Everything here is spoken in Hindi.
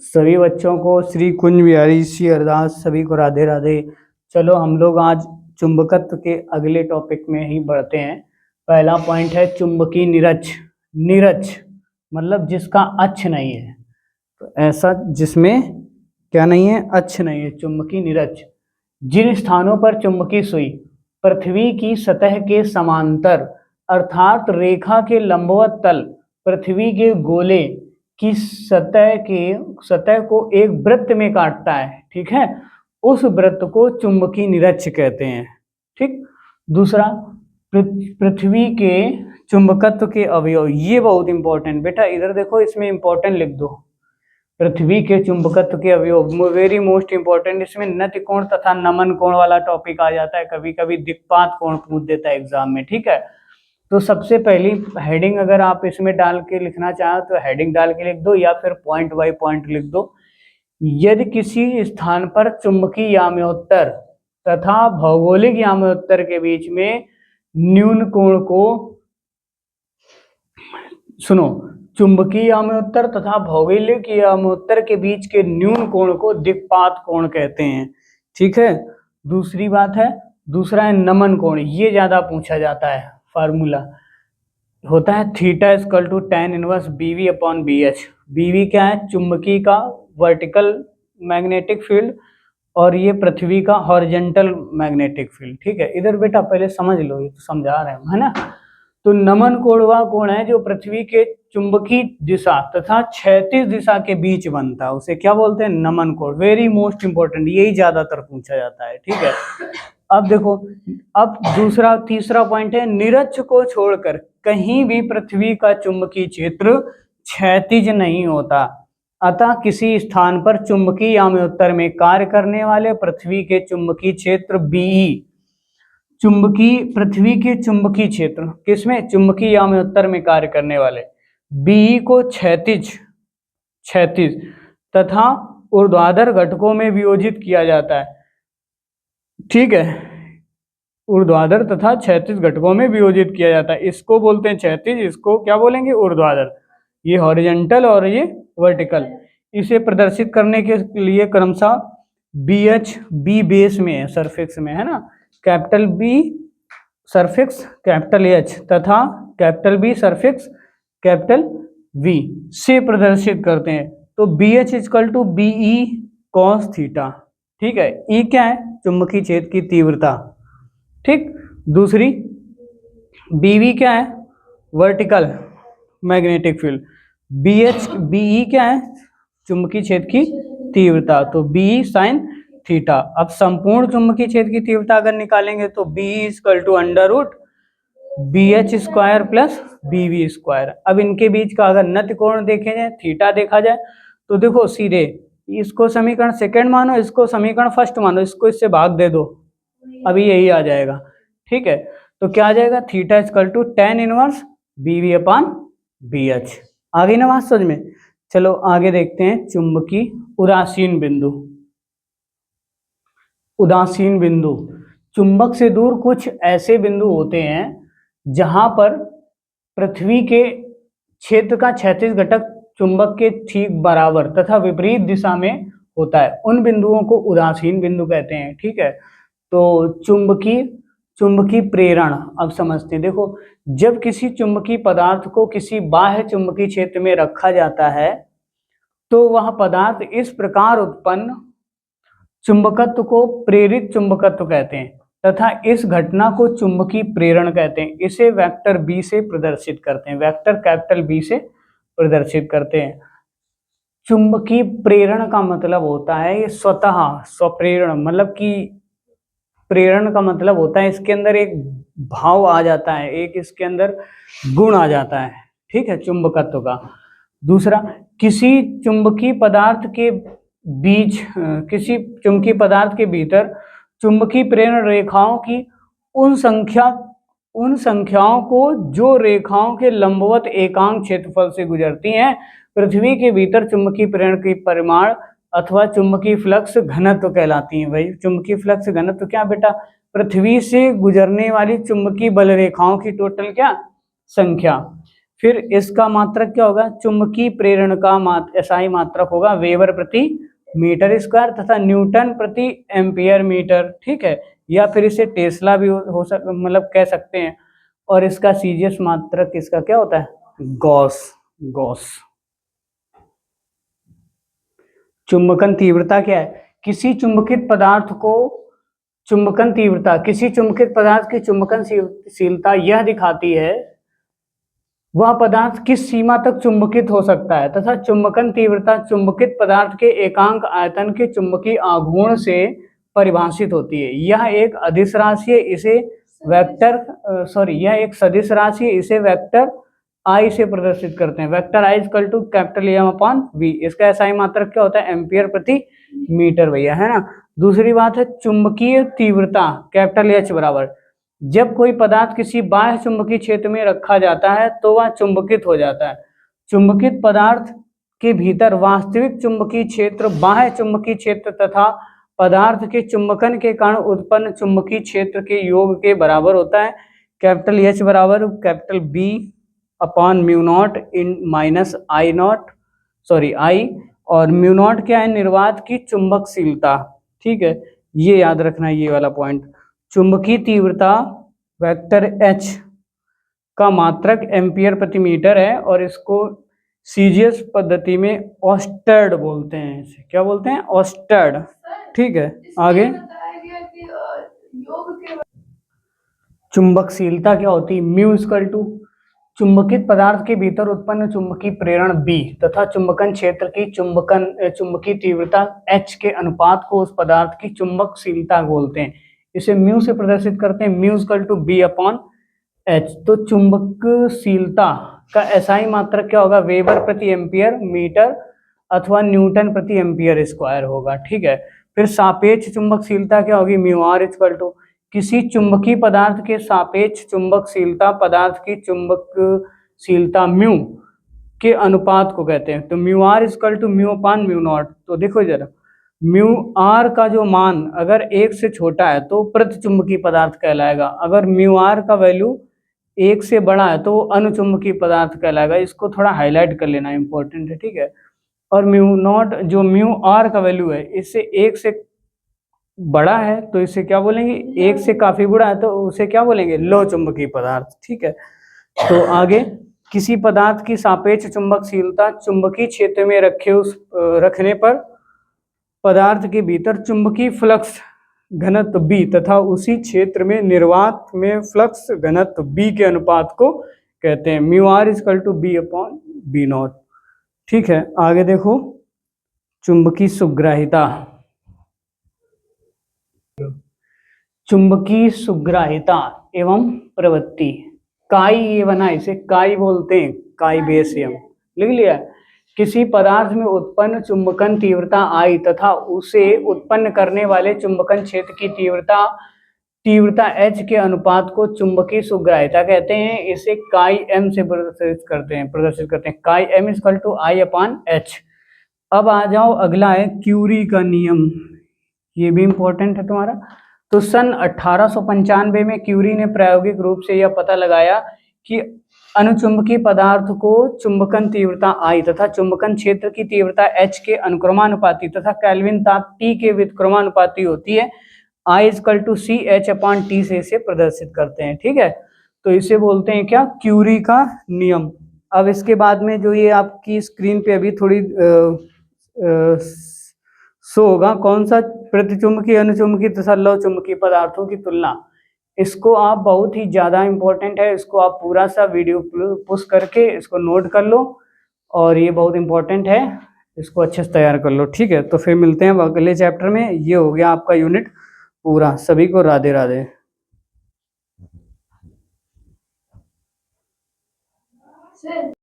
सभी बच्चों को श्री कुंज बिहारी श्री हरदास सभी को राधे राधे। चलो हम लोग आज चुंबकत्व के अगले टॉपिक में ही बढ़ते हैं। पहला पॉइंट है चुंबकीय निरच। निरच मतलब जिसका अक्ष नहीं है, तो ऐसा जिसमें क्या नहीं है, अक्ष नहीं है, चुंबकीय निरच। जिन स्थानों पर चुंबकीय सुई पृथ्वी की सतह के समांतर अर्थात रेखा के लंबवत तल पृथ्वी के गोले की सतह को एक वृत्त में काटता है, ठीक है, उस वृत्त को चुंबकीय निरच कहते हैं। ठीक। दूसरा, पृथ्वी के चुंबकत्व के अवयव, ये बहुत इंपॉर्टेंट बेटा, इधर देखो, इसमें इंपॉर्टेंट लिख दो। पृथ्वी के चुंबकत्व के अवयव वेरी मोस्ट इंपॉर्टेंट। इसमें नति कोण तथा नमन कोण वाला टॉपिक आ जाता है, कभी कभी दिक्पात कोण पूछ देता है एग्जाम में, ठीक है। तो सबसे पहली हेडिंग अगर आप इसमें डाल के लिखना चाहो तो हेडिंग डाल के लिख दो, या फिर पॉइंट बाय पॉइंट लिख दो। यदि किसी स्थान पर चुंबकीय याम्योत्तर तथा भौगोलिक याम्योत्तर के बीच में न्यून कोण को, सुनो, चुंबकीय याम्योत्तर तथा भौगोलिक याम्योत्तर के बीच के न्यून कोण को दिक्पात कोण कहते हैं, ठीक है। दूसरी बात है, दूसरा है नमन कोण। ये ज्यादा पूछा जाता है, फार्मूला होता है theta equal to tan inverse BV upon BH। BV क्या है, चुंबकीय का वर्टिकल मैग्नेटिक फील्ड, और ये पृथ्वी का हॉरिजॉन्टल मैग्नेटिक फील्ड, ठीक है। इधर बेटा पहले समझ लो, ये तो समझा रहे हैं, है ना। तो नमन कोण वह कोण है जो पृथ्वी के चुंबकीय दिशा तथा क्षैतिज दिशा के बीच बनता है, उसे क्या बोलते हैं, नमन कोण। वेरी मोस्ट इंपॉर्टेंट, यही ज्यादातर पूछा जाता है, ठीक है। अब देखो, अब दूसरा तीसरा पॉइंट है, निरच को छोड़कर कहीं भी पृथ्वी का चुंबकीय क्षेत्र क्षैतिज नहीं होता, अतः किसी स्थान पर चुंबकीय याम्योत्तर में कार्य करने वाले पृथ्वी के चुंबकीय क्षेत्र BE, पृथ्वी के चुंबकीय क्षेत्र किसमें, चुंबकीय याम्योत्तर में कार्य करने वाले BE को क्षैतिज तथा ऊर्ध्वाधर घटकों में वियोजित किया जाता है, ठीक है। ऊर्ध्वाधर तथा क्षैतिज घटकों में वियोजित किया जाता है, इसको बोलते हैं क्षैतिज, इसको क्या बोलेंगे, ऊर्ध्वाधर। ये हॉरिजॉन्टल और ये वर्टिकल। इसे प्रदर्शित करने के लिए क्रमशः BH B बेस में है, सरफेक्स में, है ना, capital B suffix capital H तथा capital B suffix capital V से प्रदर्शित करते हैं। तो BH equal to BE cos theta, ठीक है। E क्या है, चुंबकीय क्षेत्र की तीव्रता, ठीक। दूसरी BV क्या है, वर्टिकल मैग्नेटिक फील्ड। BE क्या है, चुंबकीय क्षेत्र की तीव्रता, तो BE sin थीटा। अब संपूर्ण चुंबकीय क्षेत्र की तीव्रता अगर निकालेंगे तो BE equal to under root BH square plus BV square. अब इनके बीच का अगर नति कोण देखे जाए, थीटा देखा जाए, तो देखो सीधे इसको समीकरण सेकंड मानो, इसको समीकरण फर्स्ट मानो, इसको इससे भाग दे दो, अभी यही आ जाएगा, ठीक है। तो क्या आ जाएगा, theta equal to tan inverse BV upon BH। आ गई ना बात समझ में। चलो आगे देखते हैं चुंबकीय उदासीन बिंदु। उदासीन बिंदु, चुंबक से दूर कुछ ऐसे बिंदु होते हैं जहां पर पृथ्वी के क्षेत्र का क्षैतिज घटक चुंबक के ठीक बराबर तथा विपरीत दिशा में होता है, उन बिंदुओं को उदासीन बिंदु कहते हैं, ठीक है। तो चुंबकीय प्रेरण अब समझते हैं। देखो, जब किसी चुंबकीय पदार्थ को किसी बाह्य चुंबकीय क्षेत्र में रखा जाता है तो वह पदार्थ इस प्रकार उत्पन्न चुंबकत्व को प्रेरित चुंबकत्व कहते हैं तथा इस घटना को चुंबकीय प्रेरण कहते हैं। इसे वेक्टर B से प्रदर्शित करते हैं, वेक्टर कैपिटल B से प्रदर्शित करते हैं। चुंबकीय प्रेरण का मतलब होता है ये स्वतः स्वप्रेरण, मतलब कि प्रेरण का मतलब होता है इसके अंदर एक भाव आ जाता है, एक इसके अंदर गुण आ जाता है, ठीक है, चुंबकत्व का। दूसरा, किसी चुंबकीय पदार्थ के बीच, किसी चुंबकीय पदार्थ के भीतर चुंबकीय प्रेरण रेखाओं की उन संख्याओं को जो रेखाओं के लंबवत एकांक क्षेत्रफल से गुजरती हैं, पृथ्वी के भीतर चुंबकीय प्रेरण की परिमाण अथवा चुंबकीय फ्लक्स घनत्व कहलाती हैं। भाई चुंबकीय फ्लक्स घनत्व क्या बेटा, पृथ्वी से गुजरने वाली चुंबकीय बल रेखाओं की टोटल क्या संख्या। फिर इसका मात्रक क्या होगा, चुंबकीय प्रेरण का एसआई मात्रक होगा वेबर प्रति मीटर स्क्वायर तथा न्यूटन प्रति एम्पियर मीटर, ठीक है, या फिर इसे टेस्ला भी हो मतलब कह सकते हैं। और इसका सीजीएस मात्रक इसका क्या होता है, गॉस। चुंबकन तीव्रता क्या है, किसी चुंबकित पदार्थ को चुंबकन तीव्रता किसी चुंबकित पदार्थ की चुंबकनशीलता यह दिखाती है वह पदार्थ किस सीमा तक चुंबकित हो सकता है तथा चुंबकन तीव्रता चुंबकित पदार्थ के एकांक आयतन के चुंबकीय आघूर्ण से परिभाषित होती है। यह एक अदिश राशि है, इसे वेक्टर यह एक सदिश राशि है, इसे वेक्टर आई से प्रदर्शित करते हैं। Vector I equal to capital M upon V. इसका एसआई मात्रक क्या होता है, एम्पियर प्रति मीटर भैया, है ना। दूसरी बात है चुंबकीय तीव्रता कैपिटल एच बराबर, जब कोई पदार्थ किसी बाह्य चुंबकीय क्षेत्र में रखा जाता है तो वह चुंबकित हो जाता है। चुंबकित पदार्थ के भीतर वास्तविक चुंबकीय क्षेत्र बाह्य चुंबकीय क्षेत्र तथा पदार्थ के चुंबकन के कारण उत्पन्न चुंबकीय क्षेत्र के योग के बराबर होता है। कैपिटल एच बराबर capital B upon mu not in minus I not I, और म्यू नॉट क्या है, निर्वात की चुंबकशीलता, ठीक है, ये याद रखना है ये वाला पॉइंट। चुंबकीय तीव्रता वेक्टर एच का मात्रक एम्पियर प्रति मीटर है और इसको सीजीएस पद्धति में ऑस्टेड बोलते हैं। इसे क्या बोलते हैं, ऑस्टेड, ठीक है। आगे चुंबकशीलता क्या होती है, म्यू इक्वल टू चुंबकित पदार्थ के भीतर उत्पन्न चुंबकीय प्रेरण B तथा चुंबकन क्षेत्र की चुंबकीय तीव्रता H के अनुपात को उस पदार्थ की चुंबकशीलता बोलते हैं। इसे म्यू से प्रदर्शित करते हैं, mu equal to B upon H। तो चुंबकशीलता का एसआई मात्रक क्या होगा, वेबर प्रति एम्पियर मीटर अथवा न्यूटन प्रति एम्पियर स्क्वायर होगा, ठीक है। फिर सापेक्ष चुंबकशीलता क्या होगी, म्यू आर इक्वल टू किसी चुंबकीय पदार्थ के सापेक्ष चुंबकशीलता पदार्थ की चुंबकशीलता म्यू के अनुपात को कहते हैं। तो mu R equal to mu upon mu naught. तो देखो जरा, म्यू आर का जो मान अगर 1 से छोटा है तो प्रतिचुंबकीय पदार्थ कहलाएगा, अगर म्यू आर का वैल्यू 1 से बड़ा है तो वो अनुचुंबकीय पदार्थ कहलाएगा। इसको थोड़ा हाईलाइट कर लेना, इंपॉर्टेंट है, ठीक है। और म्यू नॉट जो म्यू आर का वैल्यू है इससे 1 से बड़ा है तो इसे क्या बोलेंगे, 1 से काफी बड़ा है तो उसे क्या बोलेंगे, लो चुंबकीय पदार्थ, ठीक है। तो आगे किसी पदार्थ की सापेक्ष चुंबकशीलता चुंबकीय क्षेत्र में रखने पर पदार्थ के भीतर चुंबकीय फ्लक्स घनत्व B तथा उसी क्षेत्र में निर्वात में फ्लक्स घनत्व B के अनुपात को कहते हैं। Mu R equal to B upon B naught, ठीक है। आगे देखो चुंबकीय सुग्राहिता। चुंबकीय सुग्राहिता एवं प्रवृत्ति, काई ये बना, इसे काई बोलते हैं, काई बेसियम, लिख लिया। किसी पदार्थ में उत्पन्न चुंबकन तीव्रता I तथा उसे उत्पन्न करने वाले चुंबकन क्षेत्र की तीव्रता H के अनुपात को चुंबकीय सुग्राहिता कहते हैं। इसे काई M से प्रदर्शित करते हैं। Chi M equal to I upon H। अब आ जाओ, अगला है क्यूरी का नियम, ये भी इंपॉर्टेंट है तुम्हारा। तो सन 1895 में क्यूरी ने प्रायोगिक रूप से यह पता लगाया कि अनुचुंबकीय पदार्थ को चुंबकन तीव्रता I तथा चुंबकन क्षेत्र की तीव्रता H के अनुक्रमानुपाती तथा केल्विन ताप T के व्युत्क्रमानुपाती होती है। I equal to C H upon T से इसे प्रदर्शित करते हैं, ठीक है। तो इसे बोलते हैं क्या, क्यूरी का नियम। अब इसके बाद में जो ये आपकी स्क्रीन पे अभी थोड़ी शो होगा, कौन सा, प्रतिचुंबकीय अनुचुंबकीय तथा लौ चुंबकीय पदार्थों की तुलना। इसको आप बहुत ही ज्यादा इंपॉर्टेंट है, इसको आप पूरा सा वीडियो पुश करके इसको नोट कर लो और ये बहुत इंपॉर्टेंट है, इसको अच्छे से तैयार कर लो, ठीक है। तो फिर मिलते हैं अगले चैप्टर में। ये हो गया आपका यूनिट पूरा। सभी को राधे राधे।